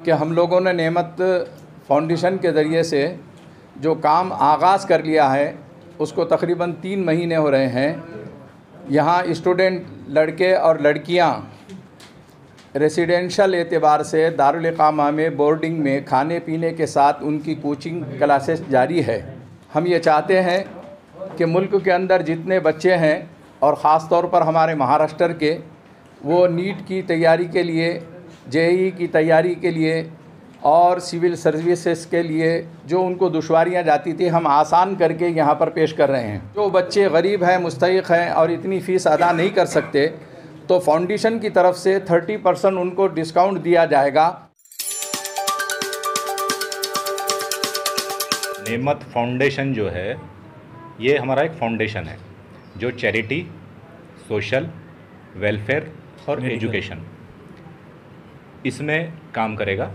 कि हम लोगों ने नेमत फाउंडेशन के ज़रिए से जो काम आगाज़ कर लिया है उसको तकरीबन 3 महीने हो रहे हैं। यहाँ स्टूडेंट लड़के और लड़कियाँ रेसिडेंशियल एतबार से दारुल इक़ामा में बोर्डिंग में खाने पीने के साथ उनकी कोचिंग क्लासेस जारी है। हम ये चाहते हैं कि मुल्क के अंदर जितने बच्चे हैं और ख़ास तौर पर हमारे महाराष्ट्र के, वो नीट की तैयारी के लिए, जेईई की तैयारी के लिए और सिविल सर्विसेज के लिए जो उनको दुश्वारियां जाती थी, हम आसान करके यहाँ पर पेश कर रहे हैं। जो बच्चे गरीब हैं, मुस्तहिक़ हैं और इतनी फ़ीस अदा नहीं कर सकते, तो फाउंडेशन की तरफ से 30% उनको डिस्काउंट दिया जाएगा। नेमत फाउंडेशन जो है ये हमारा एक फाउंडेशन है जो चैरिटी, सोशल, वेलफेयर और एजुकेशन इसमें काम करेगा।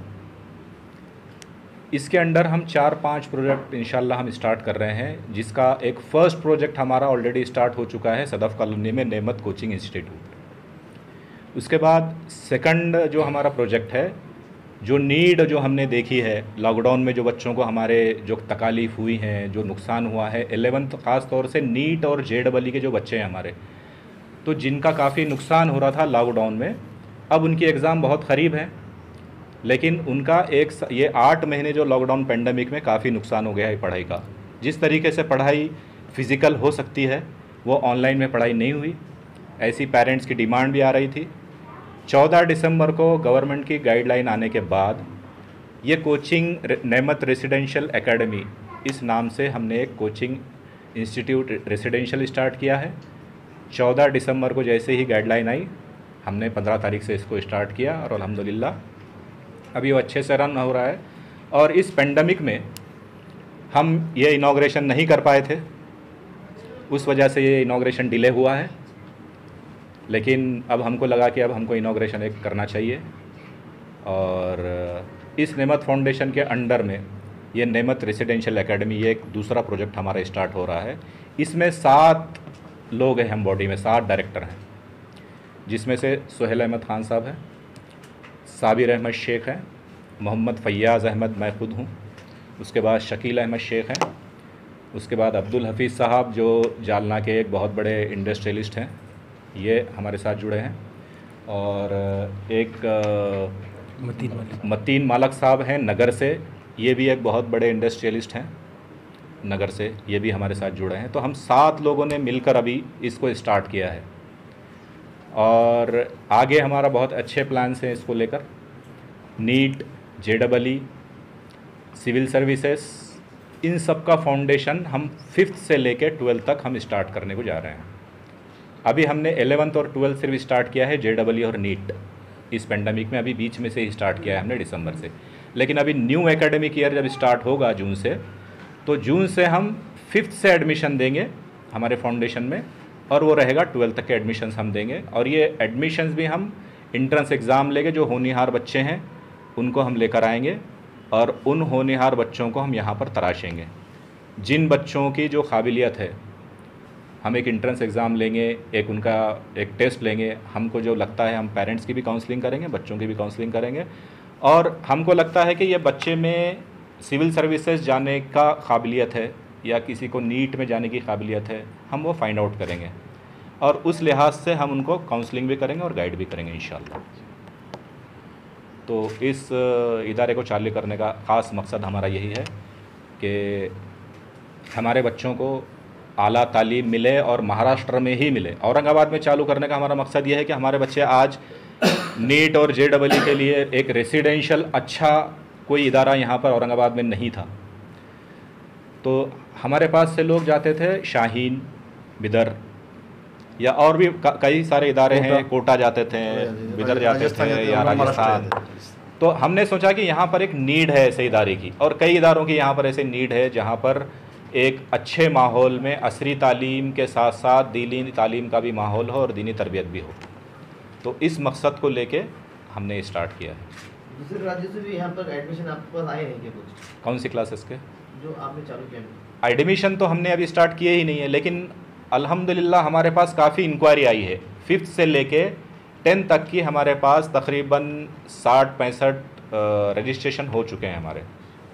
इसके अंडर हम 4-5 प्रोजेक्ट इंशाल्लाह हम स्टार्ट कर रहे हैं, जिसका एक फ़र्स्ट प्रोजेक्ट हमारा ऑलरेडी स्टार्ट हो चुका है सदफ़ कॉलोनी में नेमत कोचिंग इंस्टीट्यूट। उसके बाद सेकंड जो हमारा प्रोजेक्ट है, जो नीड जो हमने देखी है लॉकडाउन में, जो बच्चों को हमारे जो तकालीफ हुई हैं, जो नुकसान हुआ है 11th ख़ास तौर से नीट और JEE के जो बच्चे हैं हमारे, तो जिनका काफ़ी नुकसान हो रहा था लॉकडाउन में, अब उनकी एग्ज़ाम बहुत क़रीब है, लेकिन उनका ये 8 महीने जो लॉकडाउन पेंडेमिक में काफ़ी नुकसान हो गया है पढ़ाई का। जिस तरीके से पढ़ाई फ़िज़िकल हो सकती है वो ऑनलाइन में पढ़ाई नहीं हुई, ऐसी पेरेंट्स की डिमांड भी आ रही थी। 14 दिसंबर को गवर्नमेंट की गाइडलाइन आने के बाद ये कोचिंग नेमत रेसिडेंशियल एकेडमी इस नाम से हमने एक कोचिंग इंस्टीट्यूट रेसिडेंशियल स्टार्ट किया है। 14 दिसंबर को जैसे ही गाइडलाइन आई, हमने 15 तारीख से इसको स्टार्ट किया और अल्हम्दुलिल्लाह अभी वो अच्छे से रन हो रहा है। और इस पेंडेमिक में हम ये इनॉग्रेशन नहीं कर पाए थे, उस वजह से ये इनॉग्रेशन डिले हुआ है, लेकिन अब हमको लगा कि अब हमको इनॉग्रेशन एक करना चाहिए। और इस नेमत फाउंडेशन के अंडर में ये नेमत रेसिडेंशियल एकेडमी, ये एक दूसरा प्रोजेक्ट हमारा स्टार्ट हो रहा है। इसमें 7 लोग हैं हम बॉडी में, 7 डायरेक्टर हैं, जिसमें से सुहेल अहमद खान साहब हैं, साबिर अहमद शेख हैं, मोहम्मद फैयाज़ अहमद मैं खुद हूँ, उसके बाद शकील अहमद शेख हैं, उसके बाद अब्दुल हफीज़ साहब जो जालना के एक बहुत बड़े इंडस्ट्रियलिस्ट हैं, ये हमारे साथ जुड़े हैं, और एक मतीन मालक साहब हैं नगर से, ये भी एक बहुत बड़े इंडस्ट्रियलिस्ट हैं नगर से, ये भी हमारे साथ जुड़े हैं। तो हम 7 लोगों ने मिलकर अभी इसको स्टार्ट किया है और आगे हमारा बहुत अच्छे प्लान्स हैं इसको लेकर। नीट, JEE, सिविल सर्विसेज, इन सब का फाउंडेशन हम 5th से लेकर 12th तक हम स्टार्ट करने को जा रहे हैं। अभी हमने 11th और 12th सिर्फ स्टार्ट किया है, JEE और नीट इस पेंडेमिक में अभी बीच में से ही स्टार्ट किया है हमने दिसंबर से। लेकिन अभी न्यू एकेडमिक ईयर जब स्टार्ट होगा जून से, तो जून से हम 5th से एडमिशन देंगे हमारे फाउंडेशन में, और वो रहेगा 12th तक के एडमिशन्स हम देंगे। और ये एडमिशन्स भी हम इंट्रेंस एग्ज़ाम लेके, जो होनहार बच्चे हैं उनको हम लेकर आएंगे और उन होनहार बच्चों को हम यहाँ पर तराशेंगे। जिन बच्चों की जो काबिलियत है, हम एक इंट्रेंस एग्ज़ाम लेंगे, एक उनका एक टेस्ट लेंगे, हमको जो लगता है हम पेरेंट्स की भी काउंसलिंग करेंगे, बच्चों की भी काउंसलिंग करेंगे, और हमको लगता है कि ये बच्चे में सिविल सर्विसेज जाने का काबिलियत है या किसी को नीट में जाने की काबिलियत है, हम वो फाइंड आउट करेंगे और उस लिहाज से हम उनको काउंसलिंग भी करेंगे और गाइड भी करेंगे इंशाल्लाह। तो इस इदारे को चालू करने का ख़ास मकसद हमारा यही है कि हमारे बच्चों को आला तालीम मिले और महाराष्ट्र में ही मिले। औरंगाबाद में चालू करने का हमारा मकसद ये है कि हमारे बच्चे आज नीट और JEE के लिए एक रेसिडेंशियल अच्छा कोई इदारा यहाँ पर औरंगाबाद में नहीं था, तो हमारे पास से लोग जाते थे शाहीन, बिदर या और भी कई सारे इदारे हैं, कोटा जाते थे, बिदर जाते थे या राजस्थान। तो हमने सोचा कि यहाँ पर एक नीड है ऐसे इदारे की, और कई इदारों की यहाँ पर ऐसे नीड है जहाँ पर एक अच्छे माहौल में असरी तालीम के साथ साथ दीनी तालीम का भी माहौल हो और दीनी तरबियत भी हो। तो इस मकसद को लेके हमने स्टार्ट किया है। दूसरे राज्यों से भी यहाँ पर एडमिशन आपके पास आए हैं क्या कुछ? कौन सी क्लासेस के जो आपने चालू किया? एडमिशन तो हमने अभी स्टार्ट किए ही नहीं है, लेकिन अल्हम्दुलिल्लाह हमारे पास काफ़ी इंक्वायरी आई है। 5th से लेके 10th तक की हमारे पास तकरीबन 60-65 रजिस्ट्रेशन हो चुके हैं हमारे।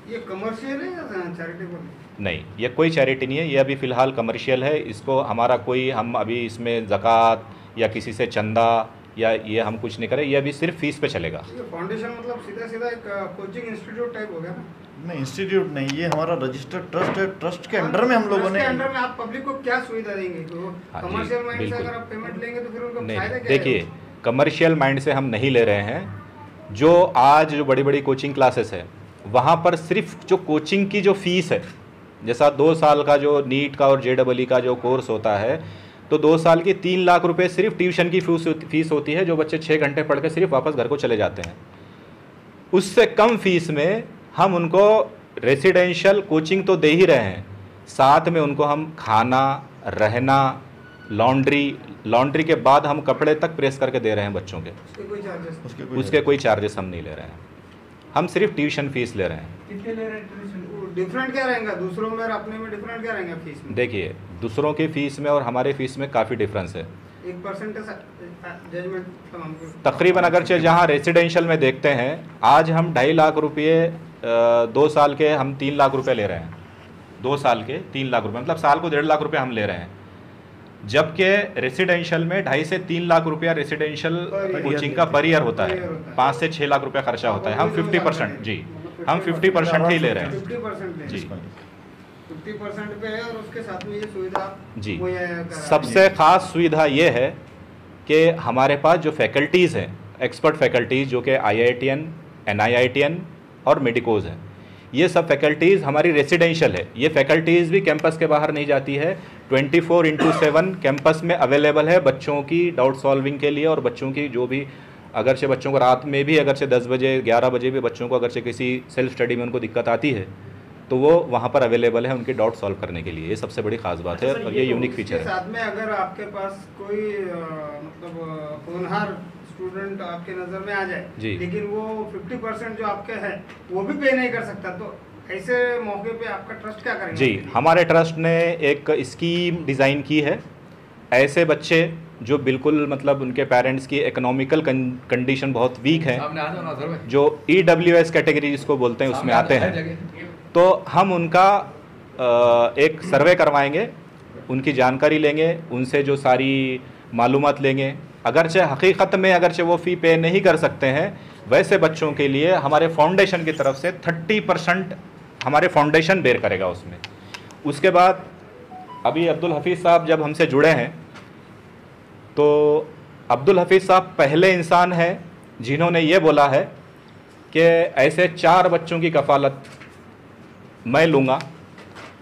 ये कमर्शियल है या चैरिटेबल? नहीं, ये कोई चैरिटी नहीं है, ये अभी फ़िलहाल कमर्शियल है। इसको हमारा कोई, हम अभी इसमें ज़कात या किसी से चंदा या ये हम कुछ नहीं करें, ये अभी सिर्फ फीस पे चलेगा। ये फाउंडेशन मतलब सीधा सीधा एक कोचिंग इंस्टीट्यूट टाइप हो गया ना? नहीं, इंस्टीट्यूट नहीं, ये हमारा रजिस्टर्ड ट्रस्ट है। ट्रस्ट के अंडर में हम लोगों ने, अंडर में आप पब्लिक को क्या सुविधा देंगे? कमर्शियल माइंड से अगर आप पेमेंट लेंगे तो फिर उनको फायदा क्या है? देखिए, कमर्शियल माइंड से हम नहीं ले रहे हैं। जो आज जो बड़ी बड़ी कोचिंग क्लासेस है वहाँ पर सिर्फ जो कोचिंग की जो फ़ीस है, जैसा 2 साल का जो नीट का और JEE का जो कोर्स होता है, तो 2 साल की 3 लाख रुपए सिर्फ ट्यूशन की फीस होती है, जो बच्चे 6 घंटे पढ़ के सिर्फ वापस घर को चले जाते हैं। उससे कम फीस में हम उनको रेसिडेंशियल कोचिंग तो दे ही रहे हैं, साथ में उनको हम खाना, रहना, लॉन्ड्री के बाद हम कपड़े तक प्रेस करके दे रहे हैं बच्चों के। उसके कोई चार्जेस हम नहीं ले रहे हैं, हम सिर्फ ट्यूशन फीस ले रहे हैं। कितने ले रहे हैं ट्यूशन? डिफरेंट क्या रहेगा दूसरों में और अपने में? डिफरेंट क्या रहेगा फीस में? देखिए, दूसरों की फ़ीस में और हमारे फ़ीस में काफ़ी डिफरेंस है। 1% जजमेंट तकरीबन अगरचे जहाँ रेसिडेंशियल में देखते हैं, आज हम 2.5 लाख रुपये 2 साल के हम 3 लाख रुपए ले रहे हैं। 2 साल के 3 लाख रुपए, मतलब साल को 1.5 लाख रुपए हम ले रहे हैं। जबकि रेसिडेंशियल में 2.5 से 3 लाख रुपया रेसिडेंशियल कोचिंग का पर ईयर होता है, 5 से 6 लाख रुपया खर्चा होता है। हम 50% जी, हम 50% ही ले रहे हैं 50% जी। 50% पे है और उसके साथ में ये सुविधा जी। मुहैया सबसे ख़ास सुविधा ये है कि हमारे पास जो फैकल्टीज़ हैं, एक्सपर्ट फैकल्टीज़, जो कि IITN, NIITN और मेडिकोज़ हैं, ये सब फैकल्टीज़ हमारी रेसिडेंशियल है। ये फैकल्टीज़ भी कैंपस के बाहर नहीं जाती है, 24/7 कैंपस में अवेलेबल है बच्चों की डाउट सॉल्विंग के लिए। और बच्चों की जो भी, अगरचे बच्चों को रात में भी, अगरचे 10 बजे 11 बजे भी बच्चों को अगरचे किसी सेल्फ स्टडी में उनको दिक्कत आती है, तो वो वहाँ पर अवेलेबल है उनके डाउट सॉल्व करने के लिए। ये सबसे बड़ी ख़ास बात है और ये यूनिक फीचर है। साथ में अगर आपके पास कोई मतलब होनहार स्टूडेंट आपके नज़र में आ जाए जी, लेकिन वो 50% जो आपके है वो भी पे नहीं कर सकता, तो ऐसे मौके पे आपका ट्रस्ट क्या करेगा? जी, हमारे ट्रस्ट ने एक स्कीम डिज़ाइन की है। ऐसे बच्चे जो बिल्कुल मतलब उनके पेरेंट्स की इकोनॉमिकल कंडीशन बहुत वीक है, जो EWS कैटेगरी जिसको बोलते हैं उसमें आते हैं, तो हम उनका एक सर्वे करवाएंगे, उनकी जानकारी लेंगे, उनसे जो सारी मालूमात लेंगे। अगरचे हकीकत में अगरचे वो फ़ी पे नहीं कर सकते हैं, वैसे बच्चों के लिए हमारे फाउंडेशन की तरफ से 30% हमारे फाउंडेशन बेयर करेगा उसमें। उसके बाद अभी अब्दुल हफीज़ साहब जब हमसे जुड़े हैं, तो अब्दुल हफीज़ साहब पहले इंसान हैं जिन्होंने ये बोला है कि ऐसे 4 बच्चों की कफ़ालत मैं लूँगा,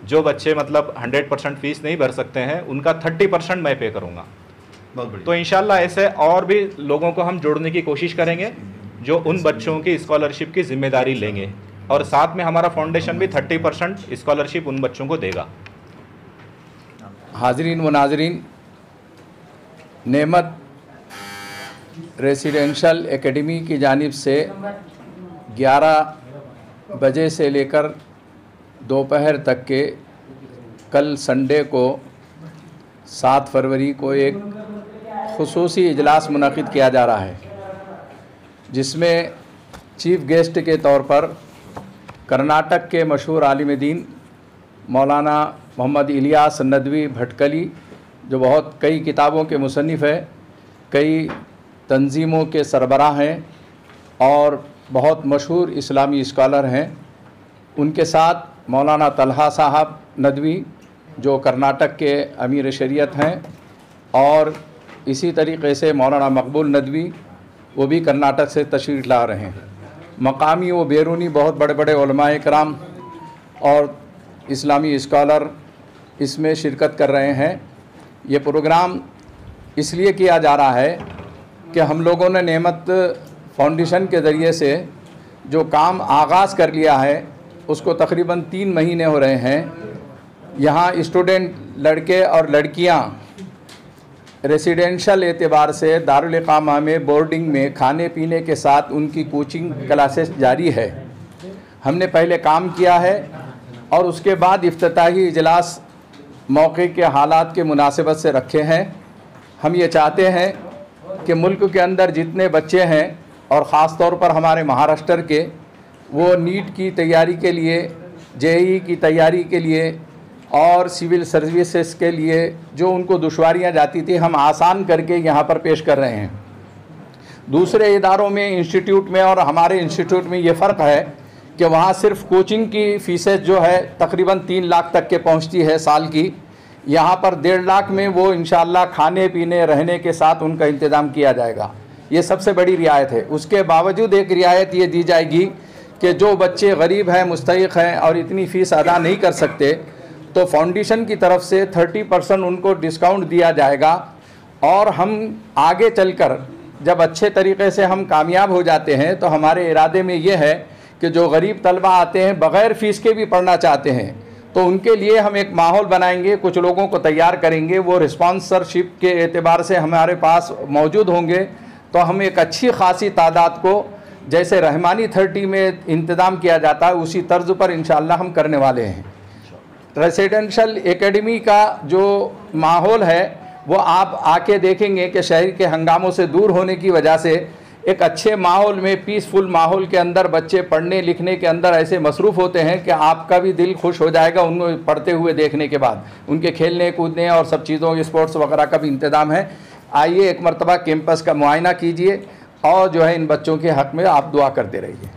जो बच्चे मतलब 100% फ़ीस नहीं भर सकते हैं, उनका 30% मैं पे करूँगा। तो इंशाल्लाह ऐसे और भी लोगों को हम जोड़ने की कोशिश करेंगे जो उन बच्चों की स्कॉलरशिप की जिम्मेदारी लेंगे, और साथ में हमारा फाउंडेशन भी 30% स्कॉलरशिप उन बच्चों को देगा। हाज़रीन व नाज़रीन, नेमत रेसिडेंशियल एकेडमी की जानिब से 11 बजे से लेकर दोपहर तक के कल संडे को 7 फरवरी को एक खुसूसी इजलास मुनक़िद किया जा रहा है, जिसमें चीफ़ गेस्ट के तौर पर कर्नाटक के मशहूर आलिम दीन मौलाना मोहम्मद इलियास नदवी भटकली, जो बहुत कई किताबों के मुसन्निफ़ है, कई तंजीमों के सरबराह हैं और बहुत मशहूर इस्लामी स्कॉलर हैं, उनके साथ मौलाना तलहा साहब नदवी जो कर्नाटक के अमीर शरीयत हैं, और इसी तरीक़े से मौलाना मकबूल नदवी, वो भी कर्नाटक से तशरीफ़ ला रहे हैं। मकामी व बैरूनी बहुत बड़े बड़े उलमाए कराम और इस्लामी स्कॉलर इसमें शिरकत कर रहे हैं। ये प्रोग्राम इसलिए किया जा रहा है कि हम लोगों ने नेमत फाउंडेशन के ज़रिए से जो काम आगाज़ कर लिया है, उसको तकरीबन 3 महीने हो रहे हैं। यहाँ स्टूडेंट लड़के और लड़कियाँ रेसिडेंशियल एतबार से दारुल इकामा में बोर्डिंग में खाने पीने के साथ उनकी कोचिंग क्लासेस जारी है। हमने पहले काम किया है और उसके बाद इफ्तिताही इजलास मौके के हालात के मुनासिबत से रखे हैं। हम ये चाहते हैं कि मुल्क के अंदर जितने बच्चे हैं और ख़ास तौर पर हमारे महाराष्ट्र के, वो नीट की तैयारी के लिए, जेईई की तैयारी के लिए और सिविल सर्विसेज के लिए जो उनको दुश्वारियां जाती थी, हम आसान करके यहाँ पर पेश कर रहे हैं। दूसरे इदारों में, इंस्टीट्यूट में और हमारे इंस्टीट्यूट में ये फ़र्क है कि वहाँ सिर्फ कोचिंग की फ़ीसें जो है तकरीबन 3 लाख तक के पहुँचती है साल की। यहाँ पर 1.5 लाख में वो इंशाअल्लाह खाने पीने रहने के साथ उनका इंतज़ाम किया जाएगा। ये सबसे बड़ी रियायत है। उसके बावजूद एक रियायत ये दी जाएगी कि जो बच्चे गरीब हैं, मुस्तहिक़ हैं और इतनी फ़ीस अदा नहीं कर सकते, तो फाउंडेशन की तरफ से 30% उनको डिस्काउंट दिया जाएगा। और हम आगे चलकर जब अच्छे तरीक़े से हम कामयाब हो जाते हैं तो हमारे इरादे में ये है कि जो गरीब तलबा आते हैं बग़ैर फ़ीस के भी पढ़ना चाहते हैं, तो उनके लिए हम एक माहौल बनाएंगे, कुछ लोगों को तैयार करेंगे, वो रिस्पॉन्सरशिप के एतबार से हमारे पास मौजूद होंगे। तो हम एक अच्छी खासी तादाद को, जैसे रहमानी 30 में इंतज़ाम किया जाता है, उसी तर्ज पर इंशाअल्लाह हम करने वाले हैं। रेसिडेंशियल एकेडमी का जो माहौल है वो आप आके देखेंगे कि शहर के हंगामों से दूर होने की वजह से एक अच्छे माहौल में, पीसफुल माहौल के अंदर बच्चे पढ़ने लिखने के अंदर ऐसे मसरूफ़ होते हैं कि आपका भी दिल खुश हो जाएगा उनको पढ़ते हुए देखने के बाद। उनके खेलने कूदने और सब चीज़ों, स्पोर्ट्स वगैरह का भी इंतज़ाम है। आइए एक मरतबा कैंपस का मुआयना कीजिए और जो है इन बच्चों के हक़ में आप दुआ करते रहिए।